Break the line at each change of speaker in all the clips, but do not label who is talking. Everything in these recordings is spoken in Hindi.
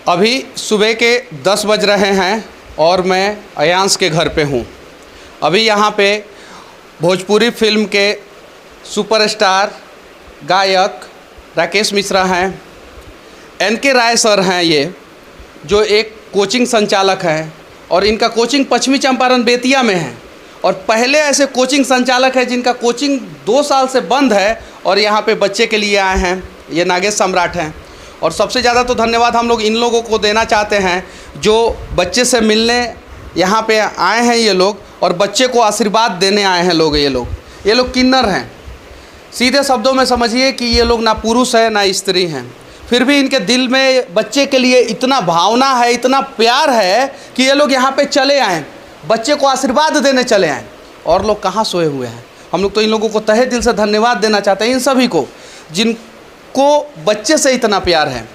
अभी सुबह के 10 बज रहे हैं और मैं अयांश के घर पे हूँ। अभी यहाँ पे भोजपुरी फिल्म के सुपरस्टार गायक राकेश मिश्रा हैं, एनके राय सर हैं, ये जो एक कोचिंग संचालक हैं और इनका कोचिंग पश्चिमी चंपारण बेतिया में है। और पहले ऐसे कोचिंग संचालक हैं जिनका कोचिंग 2 साल से बंद है और यहाँ पे बच्चे के लिए आए हैं। ये नागेश सम्राट हैं। और सबसे ज़्यादा तो धन्यवाद हम लोग इन लोगों को देना चाहते हैं जो बच्चे से मिलने यहाँ पे आए हैं ये लोग, और बच्चे को आशीर्वाद देने आए हैं लोग। ये लोग किन्नर हैं। सीधे शब्दों में समझिए कि ये लोग ना पुरुष है ना स्त्री हैं, फिर भी इनके दिल में बच्चे के लिए इतना भावना है, इतना प्यार है कि ये लोग यहाँ पे चले आए, बच्चे को आशीर्वाद देने चले आए। और लोग कहाँ सोए हुए हैं। हम लोग तो इन लोगों को तहे दिल से धन्यवाद देना चाहते हैं, इन सभी को जिनको बच्चे से इतना प्यार है।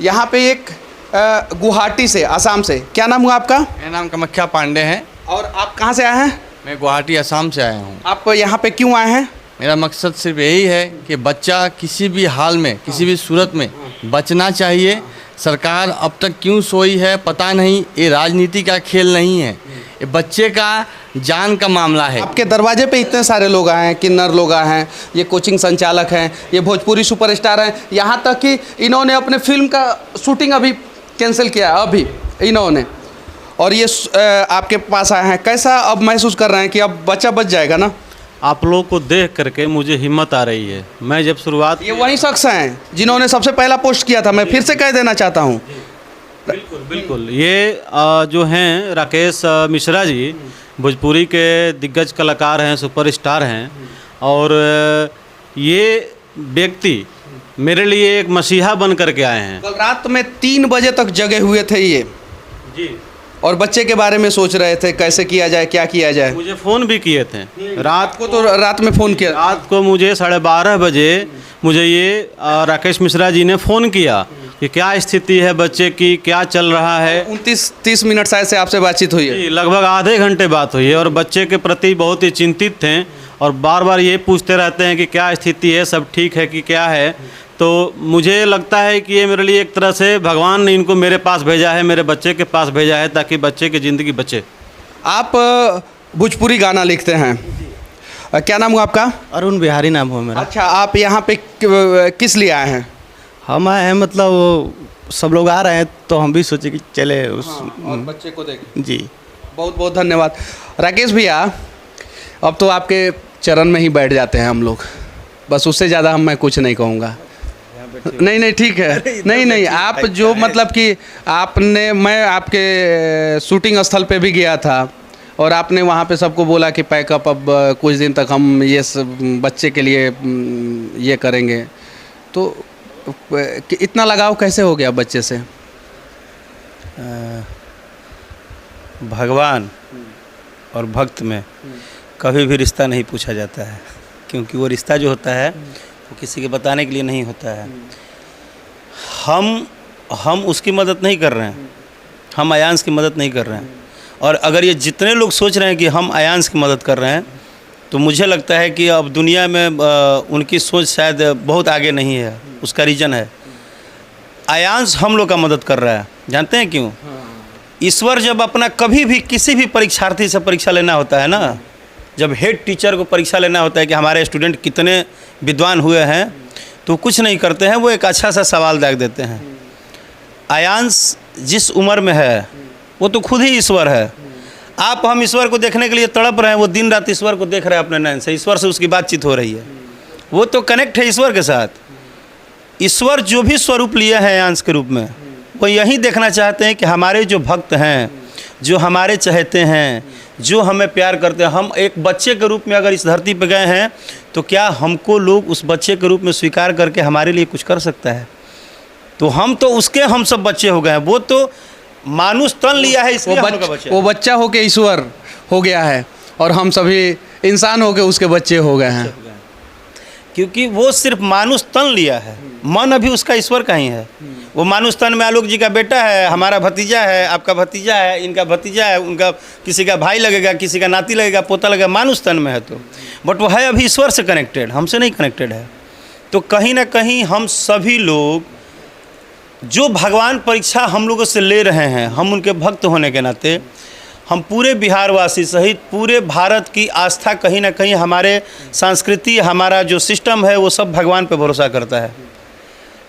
यहाँ पे एक गुवाहाटी से, असम से, क्या नाम हुआ आपका?
मेरा नाम कामाख्या पांडे है।
और आप कहाँ से आए हैं?
मैं गुवाहाटी असम से आया हूँ।
आप यहाँ पे क्यों आए हैं?
मेरा मकसद सिर्फ यही है कि बच्चा किसी भी हाल में, किसी भी सूरत में बचना चाहिए। सरकार अब तक क्यों सोई है पता नहीं। ये राजनीति का खेल नहीं है, ये बच्चे का जान का मामला है।
आपके दरवाजे पे इतने सारे लोग आए हैं, किन्नर लोग आए हैं, ये कोचिंग संचालक हैं, ये भोजपुरी सुपरस्टार हैं, यहाँ तक कि इन्होंने अपने फिल्म का शूटिंग अभी कैंसिल किया अभी इन्होंने, और ये आपके पास आए हैं। कैसा अब महसूस कर रहे हैं कि अब बच्चा बच जाएगा ना?
आप लोगों को देख करके मुझे हिम्मत आ रही है। मैं जब शुरुआत,
ये वही शख्स हैं जिन्होंने सबसे पहला पोस्ट किया था। मैं फिर से कह देना चाहता हूँ,
बिल्कुल ये जो हैं राकेश मिश्रा जी, भोजपुरी के दिग्गज कलाकार हैं, सुपरस्टार हैं। और ये व्यक्ति मेरे लिए एक मसीहा बन करके आए हैं।
कल रात में 3 बजे तक जगे हुए थे ये
जी,
और बच्चे के बारे में सोच रहे थे कैसे किया जाए, क्या किया जाए।
मुझे फ़ोन भी किए थे रात को।
तो रात में फ़ोन किया,
रात को मुझे 12:30 बजे मुझे ये राकेश मिश्रा जी ने फ़ोन किया कि क्या स्थिति है बच्चे की, क्या चल रहा है।
29-30 मिनट शायद से आपसे बातचीत हुई है।
लगभग आधे घंटे बात हुई है और बच्चे के प्रति बहुत ही चिंतित थे और बार बार ये पूछते रहते हैं कि क्या स्थिति है, सब ठीक है कि क्या है। तो मुझे लगता है कि ये मेरे लिए एक तरह से भगवान ने इनको मेरे पास भेजा है, मेरे बच्चे के पास भेजा है, ताकि बच्चे की ज़िंदगी बचे।
आप भोजपुरी गाना लिखते हैं, क्या नाम हुआ आपका?
अरुण बिहारी नाम हुआ मेरा।
अच्छा, आप यहाँ पे किस लिए आए हैं?
हम आए हैं मतलब वो सब लोग आ रहे हैं तो हम भी सोचे कि चले उस
और बच्चे को देखें।
जी,
बहुत बहुत धन्यवाद राकेश भैया। अब तो आपके चरण में ही बैठ जाते हैं हम लोग, बस उससे ज़्यादा मैं कुछ नहीं कहूँगा। नहीं ठीक है, नहीं आप जो मतलब कि आपने, मैं आपके शूटिंग स्थल पे भी गया था और आपने वहाँ पे सबको बोला कि पैकअप अब कुछ दिन तक हम ये बच्चे के लिए ये करेंगे। तो इतना लगाव कैसे हो गया बच्चे से?
भगवान और भक्त में कभी भी रिश्ता नहीं पूछा जाता है, क्योंकि वो रिश्ता जो होता है वो किसी के बताने के लिए नहीं होता है। हम उसकी मदद नहीं कर रहे हैं, हम अयांश की मदद नहीं कर रहे हैं। और अगर ये जितने लोग सोच रहे हैं कि हम अयांश की मदद कर रहे हैं, तो मुझे लगता है कि अब दुनिया में उनकी सोच शायद बहुत आगे नहीं है। उसका रीज़न है अयांश हम लोग का मदद कर रहा है। जानते हैं क्यों? ईश्वर जब अपना कभी भी किसी भी परीक्षार्थी से परीक्षा लेना होता है ना, जब हेड टीचर को परीक्षा लेना होता है कि हमारे स्टूडेंट कितने विद्वान हुए हैं, तो कुछ नहीं करते हैं, वो एक अच्छा सा सवाल दाग देते हैं। अयांश जिस उम्र में है वो तो खुद ही ईश्वर है। हम ईश्वर को देखने के लिए तड़प रहे हैं, वो दिन रात ईश्वर को देख रहे हैं अपने नयन से, ईश्वर से उसकी बातचीत हो रही है, वो तो कनेक्ट है ईश्वर के साथ। ईश्वर जो भी स्वरूप लिया है अयांश के रूप में, वो यही देखना चाहते हैं कि हमारे जो भक्त हैं, जो हमारे चहेते हैं, जो हमें प्यार करते हैं, हम एक बच्चे के रूप में अगर इस धरती पर गए हैं, तो क्या हमको लोग उस बच्चे के रूप में स्वीकार करके हमारे लिए कुछ कर सकता है? तो हम तो उसके हम सब बच्चे हो गए हैं। वो तो मानुष तन लिया है, इसलिए
वो बच्चा होके ईश्वर हो गया है और हम सभी इंसान होके उसके बच्चे हो गए हैं,
क्योंकि वो सिर्फ मानुष तन लिया है, मन अभी उसका ईश्वर का ही है। वो मानुष तन में आलोक जी का बेटा है, हमारा भतीजा है, आपका भतीजा है, इनका भतीजा है, उनका किसी का भाई लगेगा, किसी का नाती लगेगा, पोता लगेगा, मानुष तन में है। तो बट वो है अभी ईश्वर से कनेक्टेड, हमसे नहीं कनेक्टेड है। तो कहीं ना कहीं हम सभी लोग जो भगवान परीक्षा हम लोगों से ले रहे हैं, हम उनके भक्त होने के नाते हम पूरे बिहारवासी सहित पूरे भारत की आस्था कहीं ना कहीं हमारे संस्कृति, हमारा जो सिस्टम है वो सब भगवान पे भरोसा करता है।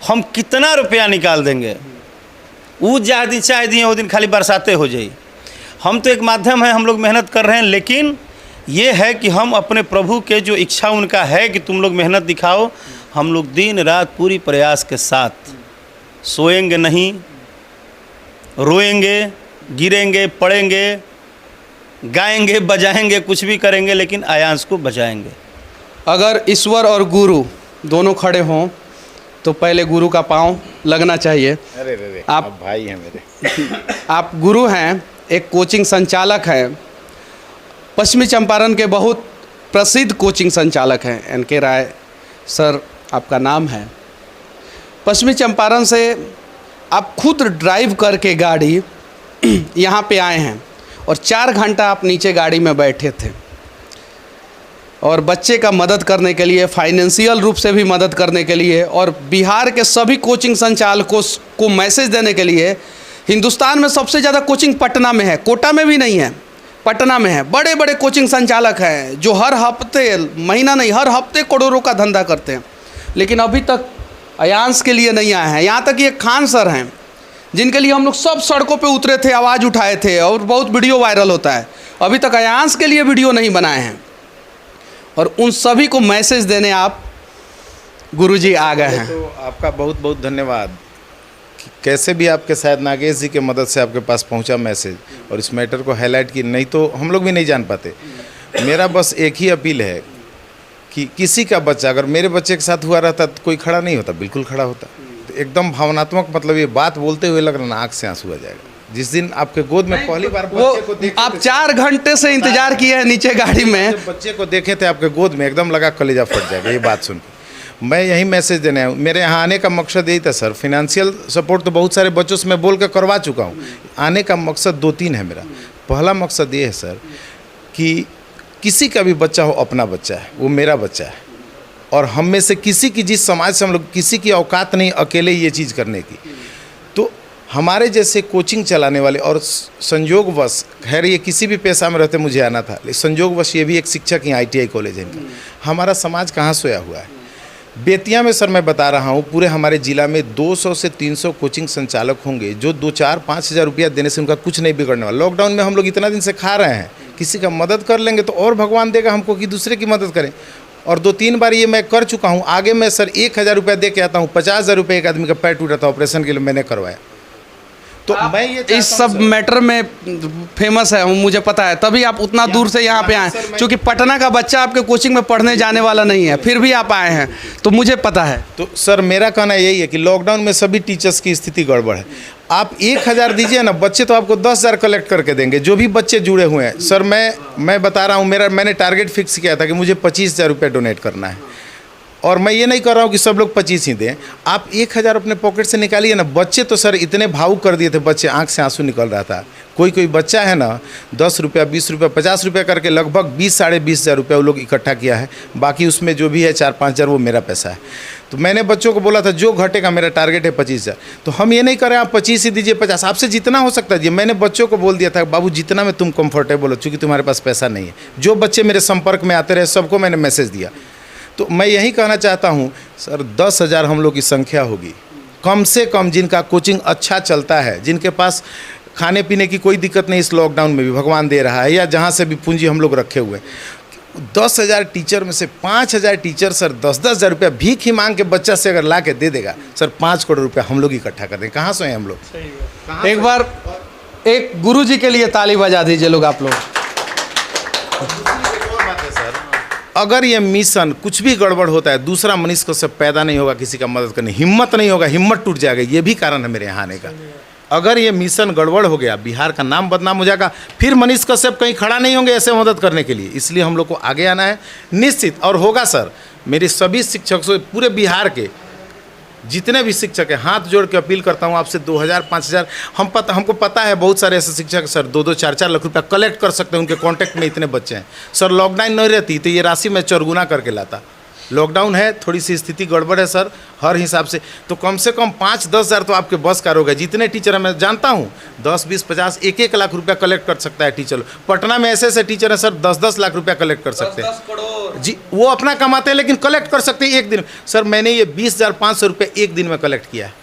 हम कितना रुपया निकाल देंगे, वो दिन चाहे दिए वो दिन खाली बरसाते हो जाए। हम तो एक माध्यम है, हम लोग मेहनत कर रहे हैं, लेकिन ये है कि हम अपने प्रभु के जो इच्छा उनका है कि तुम लोग मेहनत दिखाओ, हम लोग दिन रात पूरी प्रयास के साथ सोएंगे नहीं, रोएंगे, गिरेंगे, पड़ेंगे, गाएंगे, बजाएंगे, कुछ भी करेंगे, लेकिन आयांश को बचाएंगे।
अगर ईश्वर और गुरु दोनों खड़े हों तो पहले गुरु का पांव लगना चाहिए।
अरे रे,
आप
भाई हैं मेरे।
आप गुरु हैं, एक कोचिंग संचालक हैं, पश्चिमी चंपारण के बहुत प्रसिद्ध कोचिंग संचालक हैं। एनके राय सर आपका नाम है। पश्चिमी चंपारण से आप खुद ड्राइव करके गाड़ी यहाँ पे आए हैं और 4 घंटा आप नीचे गाड़ी में बैठे थे और बच्चे का मदद करने के लिए, फाइनेंशियल रूप से भी मदद करने के लिए, और बिहार के सभी कोचिंग संचालकों को मैसेज देने के लिए। हिंदुस्तान में सबसे ज़्यादा कोचिंग पटना में है, कोटा में भी नहीं है, पटना में है। बड़े बड़े कोचिंग संचालक हैं जो हर हफ्ते, महीना नहीं, हर हफ्ते करोड़ों का धंधा करते हैं, लेकिन अभी तक आयांश के लिए नहीं आए हैं। यहाँ तक ये खान सर हैं जिनके लिए हम लोग सब सड़कों पे उतरे थे, आवाज़ उठाए थे और बहुत वीडियो वायरल होता है, अभी तक आयांश के लिए वीडियो नहीं बनाए हैं। और उन सभी को मैसेज देने आप गुरुजी आ गए हैं।
तो आपका बहुत बहुत धन्यवाद कि कैसे भी आपके शायद नागेश जी के मदद से आपके पास पहुंचा मैसेज और इस मैटर को हाईलाइट की, नहीं तो हम लोग भी नहीं जान पाते। मेरा बस एक ही अपील है कि किसी का बच्चा अगर मेरे बच्चे के साथ हुआ रहता तो कोई खड़ा नहीं होता, बिल्कुल खड़ा होता। तो एकदम भावनात्मक, मतलब ये बात बोलते हुए लग रहा ना आँख से आंसू आ जाएगा। जिस दिन आपके गोद में पहली बार बच्चे को देखे,
आप 4 घंटे से इंतजार किए हैं नीचे गाड़ी में,
बच्चे को देखे थे आपके गोद में, एकदम लगा कलेजा फट जाएगा ये बात सुन के। मैं यही मैसेज देने आया हूँ। मेरे यहाँ आने का मकसद यही था सर। फिनेंशियल सपोर्ट तो बहुत सारे बच्चों से मैं बोल कर करवा चुका हूँ। आने का मकसद 2-3 है मेरा। पहला मकसद ये है सर कि किसी का भी बच्चा हो, अपना बच्चा है, वो मेरा बच्चा है, और हम में से किसी की, जिस समाज से हम लोग, किसी की औकात नहीं अकेले ये चीज़ करने की। तो हमारे जैसे कोचिंग चलाने वाले, और संयोगवश, खैर ये किसी भी पेशा में रहते मुझे आना था, लेकिन संयोगवश ये भी एक शिक्षक ही ITI कॉलेज है इनका। हमारा समाज कहाँ सोया हुआ है। बेतिया में सर मैं बता रहा हूँ, पूरे हमारे ज़िला में 200 से 300 कोचिंग संचालक होंगे जो 2-4-5 हज़ार रुपया देने से उनका कुछ नहीं बिगड़ने वाला। लॉकडाउन में हम लोग इतना दिन से खा रहे हैं, किसी का मदद कर लेंगे तो और भगवान देगा हमको कि दूसरे की मदद करें। और 2-3 बार ये मैं कर चुका हूँ। आगे मैं सर 1,000 रुपया दे के आता हूँ। 50,000 रुपये एक आदमी का पैर टूटा था, ऑपरेशन के लिए मैंने करवाया। तो मैं ये
इस सब मैटर में फेमस है, मुझे पता है, तभी आप उतना दूर से यहाँ पे आए, क्योंकि पटना का बच्चा आपके कोचिंग में पढ़ने जाने वाला नहीं है, फिर भी आप आए हैं, तो मुझे पता है।
तो सर मेरा कहना यही है कि लॉकडाउन में सभी टीचर्स की स्थिति गड़बड़ है। आप 1,000 दीजिए ना, बच्चे तो आपको 10,000 कलेक्ट करके देंगे, जो भी बच्चे जुड़े हुए हैं। सर मैं बता रहा हूँ, मैंने टारगेट फिक्स किया था कि मुझे 25,000 रुपये डोनेट करना है, और मैं ये नहीं कर रहा हूँ कि सब लोग 25 ही दें। आप 1,000 अपने पॉकेट से निकालिए ना। बच्चे तो सर इतने भावुक कर दिए थे, बच्चे आंख से आंसू निकल रहा था। कोई बच्चा है ना 10 रुपया, 20 रुपया, 50 रुपया करके लगभग 20-साढ़े 20,000 रुपया वो लोग इकट्ठा किया है। बाकी उसमें जो भी है 4-5 हज़ार वो मेरा पैसा है। तो मैंने बच्चों को बोला था जो घटेगा, मेरा टारगेट है 25,000। तो हम ये नहीं करें आप 25 ही दीजिए, 50, आपसे जितना हो सकता है। मैंने बच्चों को बोल दिया था बाबू जितना में तुम कंफर्टेबल हो, चूँकि तुम्हारे पास पैसा नहीं है। जो बच्चे मेरे संपर्क में आते रहे सबको मैंने मैसेज दिया। तो मैं यही कहना चाहता हूँ सर, 10,000 हम लोग की संख्या होगी कम से कम, जिनका कोचिंग अच्छा चलता है, जिनके पास खाने पीने की कोई दिक्कत नहीं इस लॉकडाउन में भी भगवान दे रहा है, या जहाँ से भी पूंजी हम लोग रखे हुए। 10,000 टीचर में से 5,000 टीचर सर 10-10 हज़ार रुपया भीख ही मांग के बच्चा से अगर ला के दे देगा सर, 5 करोड़ रुपया हम लोग इकट्ठा कर देंगे। कहाँ से हैं हम लोग?
एक बार एक गुरुजी के लिए ताली बजा दीजिए लोग, आप लोग।
अगर ये मिशन कुछ भी गड़बड़ होता है, दूसरा मनीष कश्यप पैदा नहीं होगा किसी का मदद करने, हिम्मत नहीं होगा, हिम्मत टूट जाएगा। ये भी कारण है मेरे यहाँ आने का। अगर ये मिशन गड़बड़ हो गया, बिहार का नाम बदनाम हो जाएगा, फिर मनीष कश्यप कहीं खड़ा नहीं होंगे ऐसे मदद करने के लिए। इसलिए हम लोग को आगे आना है निश्चित, और होगा सर। मेरे सभी शिक्षक से, पूरे बिहार के जितने भी शिक्षक हैं, हाथ जोड़ के अपील करता हूं आपसे, 2,000-5,000, हमको पता है बहुत सारे ऐसे शिक्षक सर 2-2, 4-4 लाख रुपया कलेक्ट कर सकते हैं, उनके कॉन्टैक्ट में इतने बच्चे हैं। सर लॉकडाउन नहीं रहती तो ये राशि मैं 4 गुना करके लाता। लॉकडाउन है, थोड़ी सी स्थिति गड़बड़ है सर हर हिसाब से, तो कम से कम 5-10 हज़ार तो आपके बस का रोग है। जितने टीचर मैं जानता हूँ 10-20-50 1-1 लाख रुपया कलेक्ट कर सकता है टीचर। पटना में ऐसे टीचर हैं सर 10-10 लाख रुपया कलेक्ट कर सकते हैं।
10 करोड़
जी, वो अपना कमाते हैं लेकिन कलेक्ट कर सकते हैं एक दिन। सर मैंने ये 20,500 रुपये एक दिन में कलेक्ट किया है,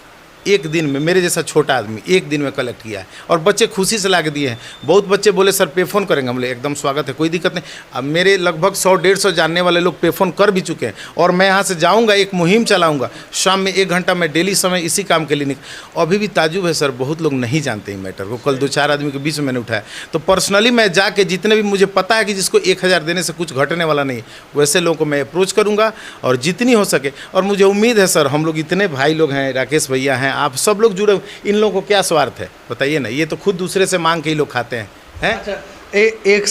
एक दिन में, मेरे जैसा छोटा आदमी एक दिन में कलेक्ट किया है, और बच्चे खुशी से ला के दिए हैं। बहुत बच्चे बोले सर पे फ़ोन करेंगे, हम बोले एकदम स्वागत है, कोई दिक्कत नहीं। अब मेरे लगभग 100-150 जानने वाले लोग पे फ़ोन कर भी चुके हैं, और मैं यहाँ से जाऊँगा, एक मुहिम चलाऊँगा, शाम में 1 घंटा मैं डेली समय इसी काम के लिए अभी भी ताजुब है सर, बहुत लोग नहीं जानते हैं मैटर को। कल 2-4 आदमी के बीच में मैंने उठाया, तो पर्सनली मैं जाके जितने भी मुझे पता है कि जिसको 1,000 देने से कुछ घटने वाला नहीं, वैसे लोगों को मैं अप्रोच करूँगा और जितनी हो सके। और मुझे उम्मीद है सर, हम लोग इतने भाई लोग हैं, राकेश भैया हैं, आप सब लोग जुड़े, इन लोगों को क्या स्वार्थ है बताइए ना, ये तो खुद दूसरे से मांग के ही लोग खाते हैं।
अच्छा, एक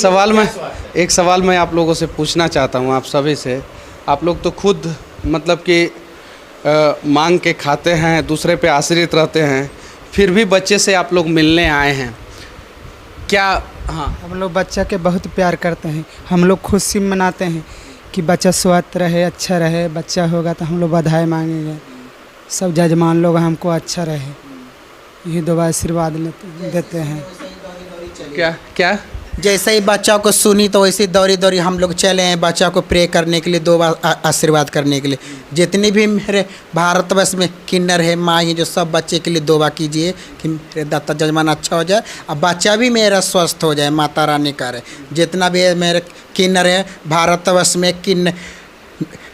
सवाल मैं आप लोगों से पूछना चाहता हूँ, आप सभी से। आप लोग तो खुद मतलब कि मांग के खाते हैं, दूसरे पे आश्रित रहते हैं, फिर भी बच्चे से आप लोग मिलने आए हैं क्या? हाँ,
हम लोग बच्चा के बहुत प्यार करते हैं। हम लोग खुशी मनाते हैं कि बच्चा स्वस्थ रहे, अच्छा रहे। बच्चा होगा तो हम लोग बधाई मांगेंगे, सब जजमान लोग हमको अच्छा रहे, यही दुआ आशीर्वाद देते हैं।
क्या
जैसे ही बच्चा को सुनी तो वैसे दौड़ी दौड़ी हम लोग चले हैं बच्चा को प्रे करने के लिए, दो बार आशीर्वाद करने के लिए। जितनी भी मेरे भारतवर्ष में किन्नर है, माँ है, जो सब बच्चे के लिए दुआ कीजिए कि मेरे दाता जजमान अच्छा हो जाए और बच्चा भी मेरा स्वस्थ हो जाए, माता रानी करे। जितना भी मेरे किन्नर है भारतवर्ष में,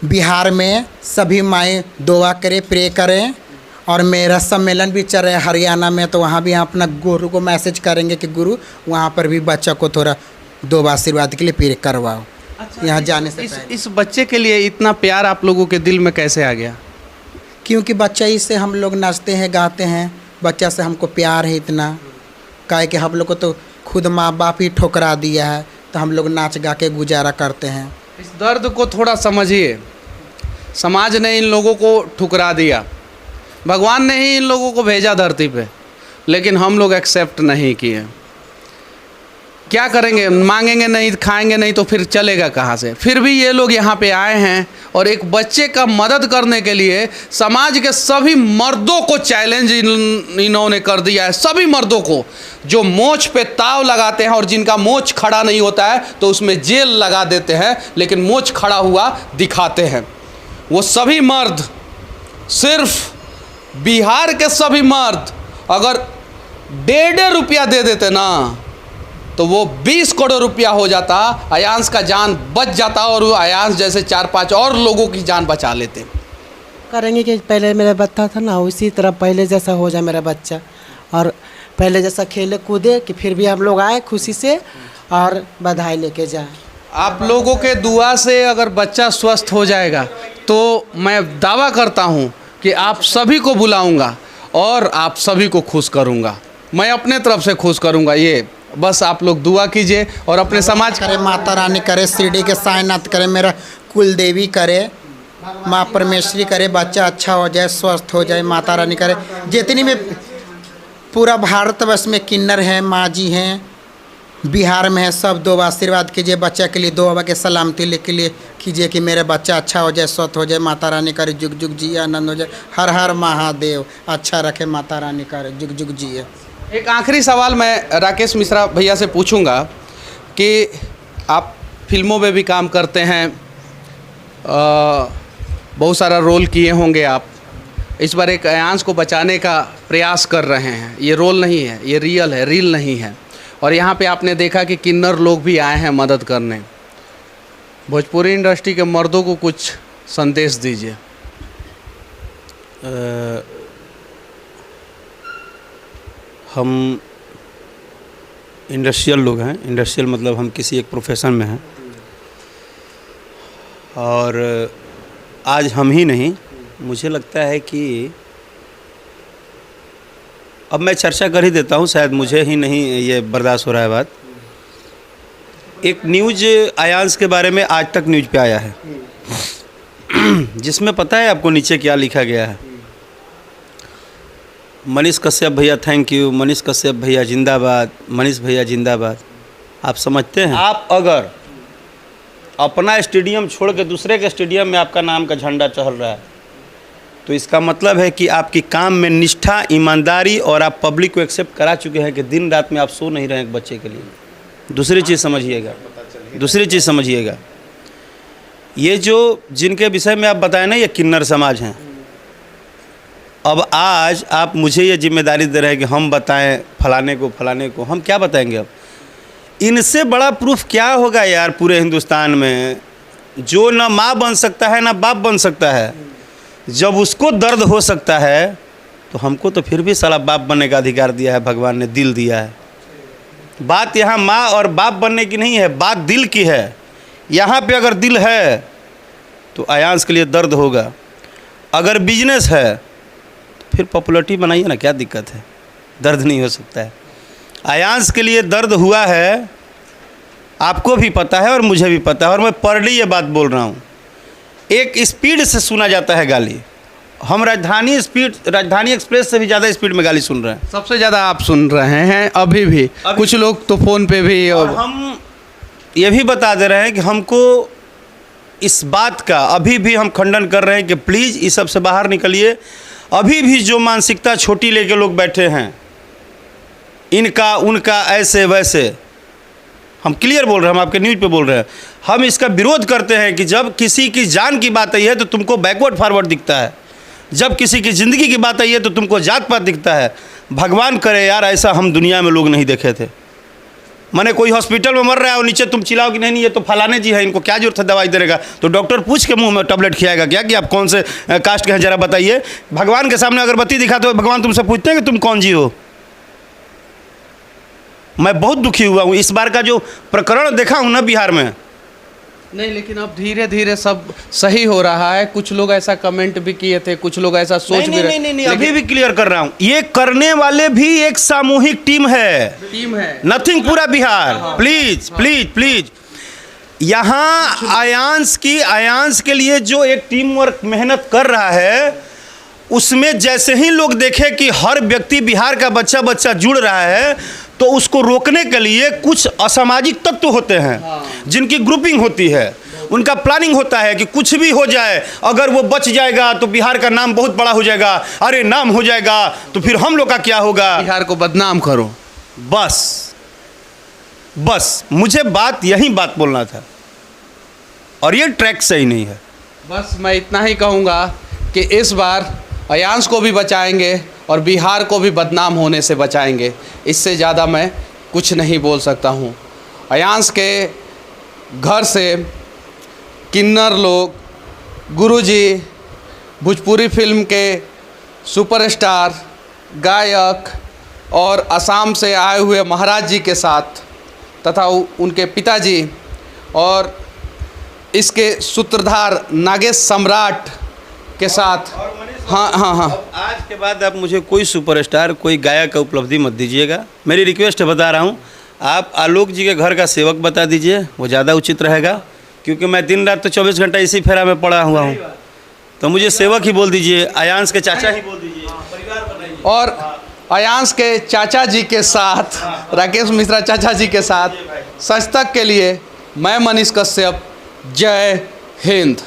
बिहार में सभी माएँ दुआ करें, प्रे करें। और मेरा सम्मेलन भी चल रहा है हरियाणा में, तो वहाँ भी हम अपना गुरु को मैसेज करेंगे कि गुरु वहाँ पर भी बच्चा को थोड़ा दो आशीर्वाद के लिए प्रे करवाओ। अच्छा, यहाँ जाने से
इस बच्चे के लिए इतना प्यार आप लोगों के दिल में कैसे आ गया?
क्योंकि बच्चा ही से हम लोग नाचते हैं, गाते हैं, बच्चा से हमको प्यार है इतना, काहे कि हम लोग को तो खुद माँ बाप ही ठुकरा दिया है, तो हम लोग नाच गा के गुजारा करते हैं।
इस दर्द को थोड़ा समझिए। समाज ने इन लोगों को ठुकरा दिया, भगवान ने ही इन लोगों को भेजा धरती पे, लेकिन हम लोग एक्सेप्ट नहीं किए। क्या करेंगे? मांगेंगे नहीं, खाएंगे नहीं, तो फिर चलेगा कहाँ से? फिर भी ये लोग यहाँ पे आए हैं और एक बच्चे का मदद करने के लिए समाज के सभी मर्दों को चैलेंज इन्होंने कर दिया है। सभी मर्दों को जो मोछ पे ताव लगाते हैं और जिनका मोछ खड़ा नहीं होता है तो उसमें जेल लगा देते हैं, लेकिन मोछ खड़ा हुआ दिखाते हैं। वो सभी मर्द, सिर्फ बिहार के सभी मर्द अगर 1.5 रुपया दे देते ना तो वो 20 करोड़ रुपया हो जाता, अयांश का जान बच जाता और वो अयांश जैसे 4-5 और लोगों की जान बचा लेते।
करेंगे कि पहले मेरा बच्चा था ना, उसी तरह पहले जैसा हो जाए मेरा बच्चा, और पहले जैसा खेले कूदे कि फिर भी हम लोग आए खुशी से और बधाई लेके जाए।
आप लोगों के दुआ से अगर बच्चा स्वस्थ हो जाएगा तो मैं दावा करता हूँ कि आप सभी को बुलाऊंगा और आप सभी को खुश करूंगा। मैं अपने तरफ से खुश करूंगा। ये बस आप लोग दुआ कीजिए और अपने समाज
करे, माता रानी करे, शिरडी के साईनाथ करे, मेरा कुल देवी करे, माँ परमेश्वरी करे, बच्चा अच्छा हो जाए, स्वस्थ हो जाए, माता रानी करे। जितनी भी पूरा भारतवर्ष में किन्नर हैं, माँ जी हैं, बिहार में है, सब दो आशीर्वाद कीजिए बच्चा के लिए, दो के सलामती के लिए कीजिए कि मेरा बच्चा अच्छा हो जाए, स्वस्थ हो जाए, माता रानी करे जुग जुग जी, आनंद हो जाए, हर हर महादेव अच्छा रखे, माता रानी करे जुग जुग जी।
एक आखिरी सवाल मैं राकेश मिश्रा भैया से पूछूंगा कि आप फिल्मों में भी काम करते हैं, बहुत सारा रोल किए होंगे आप। इस बार एक अयांश को बचाने का प्रयास कर रहे हैं। ये रोल नहीं है, ये रियल है, रील नहीं है। और यहाँ पे आपने देखा कि किन्नर लोग भी आए हैं मदद करने। भोजपुरी इंडस्ट्री के मर्दों को कुछ संदेश दीजिए।
हम इंडस्ट्रियल लोग हैं, इंडस्ट्रियल मतलब हम किसी एक प्रोफेशन में हैं, और आज हम ही नहीं, मुझे लगता है कि अब मैं चर्चा कर ही देता हूँ, शायद मुझे ही नहीं ये बर्दाश्त हो रहा है बात। एक न्यूज़ अयांश के बारे में आज तक न्यूज़ पे आया है जिसमें पता है आपको नीचे क्या लिखा गया है? मनीष कश्यप भैया थैंक यू, मनीष कश्यप भैया जिंदाबाद, मनीष भैया जिंदाबाद। आप समझते हैं? आप अगर अपना स्टेडियम छोड़ के दूसरे के स्टेडियम में आपका नाम का झंडा चढ़ रहा है, तो इसका मतलब है कि आपकी काम में निष्ठा, ईमानदारी और आप पब्लिक को एक्सेप्ट करा चुके हैं कि दिन रात में आप सो नहीं रहे हैं एक बच्चे के लिए। दूसरी चीज़ समझिएगा, ये जो जिनके विषय में आप बताएं ना, ये किन्नर समाज हैं। अब आज आप मुझे ये जिम्मेदारी दे रहे हैं कि हम बताएं फलाने को, हम क्या बताएंगे अब? इनसे बड़ा प्रूफ क्या होगा यार पूरे हिंदुस्तान में? जो ना माँ बन सकता है ना बाप बन सकता है, जब उसको दर्द हो सकता है तो हमको तो फिर भी साला बाप बनने का अधिकार दिया है, भगवान ने दिल दिया है। बात यहाँ माँ और बाप बनने की नहीं है, बात दिल की है। यहाँ पे अगर दिल है तो अयांश के लिए दर्द होगा, अगर बिजनेस है तो फिर पॉपुलरिटी बनाइए ना, क्या दिक्कत है? दर्द नहीं हो सकता है। अयांश के लिए दर्द हुआ है, आपको भी पता है और मुझे भी पता है, और मैं परली ये बात बोल रहा हूँ। एक स्पीड से सुना जाता है गाली, हम राजधानी एक्सप्रेस से भी ज़्यादा स्पीड में गाली सुन रहे हैं।
सबसे ज़्यादा आप सुन रहे हैं अभी भी। कुछ लोग तो फ़ोन पे भी।
और हम ये भी बता दे रहे हैं कि हमको इस बात का अभी भी हम खंडन कर रहे हैं कि प्लीज़ इस सब से बाहर निकलिए। अभी भी जो मानसिकता छोटी लेके लोग बैठे हैं, इनका उनका ऐसे वैसे, हम क्लियर बोल रहे हैं, हम आपके न्यूज़ पे बोल रहे हैं, हम इसका विरोध करते हैं कि जब किसी की जान की बात आई है तो तुमको बैकवर्ड फॉरवर्ड दिखता है, जब किसी की ज़िंदगी की बात आई है तो तुमको जात पात दिखता है। भगवान करे यार ऐसा हम दुनिया में लोग नहीं देखे थे। माने कोई हॉस्पिटल में मर रहा है और नीचे तुम चिल्लाओ कि नहीं ये तो फलाने जी है, इनको क्या जरूरत है दवाई देने का? तो डॉक्टर पूछ के मुंह में टैबलेट खिलाएगा क्या कि आप कौन से कास्ट के हैं ज़रा बताइए? भगवान के सामने अगरबत्ती दिखाते हो, भगवान तुमसे पूछते हैं कि तुम कौन जी हो? मैं बहुत दुखी हुआ हूँ इस बार का जो प्रकरण देखा हूँ ना बिहार में।
नहीं, लेकिन अब धीरे धीरे सब सही हो रहा है। कुछ लोग ऐसा कमेंट भी किए थे, कुछ लोग ऐसा सोच भी रहे।
नहीं, अभी भी क्लियर कर रहा हूँ, ये करने वाले भी एक सामूहिक टीम है, नथिंग पूरा बिहार। प्लीज यहाँ अयांश के लिए जो एक टीम वर्क मेहनत कर रहा है, उसमें जैसे ही लोग देखे कि हर व्यक्ति बिहार का बच्चा जुड़ रहा है, तो उसको रोकने के लिए कुछ असामाजिक तत्व होते हैं, जिनकी ग्रुपिंग होती है, उनका प्लानिंग होता है कि कुछ भी हो जाए, अगर वो बच जाएगा तो बिहार का नाम बहुत बड़ा हो जाएगा, अरे नाम हो जाएगा तो फिर हम लोग का क्या होगा?
बिहार को बदनाम करो।
बस मुझे यही बात बोलना था, और ये ट्रैक सही नहीं है।
बस मैं इतना ही कहूँगा कि इस बार अयांश को भी बचाएंगे और बिहार को भी बदनाम होने से बचाएंगे। इससे ज़्यादा मैं कुछ नहीं बोल सकता हूँ। अयांश के घर से किन्नर लोग, गुरुजी, भोजपुरी फिल्म के सुपरस्टार, गायक और असम से आए हुए महाराज जी के साथ तथा उनके पिताजी और इसके सूत्रधार नागेश सम्राट के साथ। हाँ।
आज के बाद आप मुझे कोई सुपरस्टार, कोई गायक का उपलब्धि मत दीजिएगा। मेरी रिक्वेस्ट है, बता रहा हूँ, आप आलोक जी के घर का सेवक बता दीजिए, वो ज़्यादा उचित रहेगा, क्योंकि मैं दिन रात तो 24 घंटा इसी फेरा में पड़ा हुआ हूँ। तो मुझे सेवक ही बोल दीजिए, अयांश के चाचा ही बोल दीजिए, परिवार बनाइए।
और अयांश के चाचा जी के साथ, राकेश मिश्रा चाचा जी के साथ, सच तक के लिए मैं मनीष कश्यप, जय हिंद।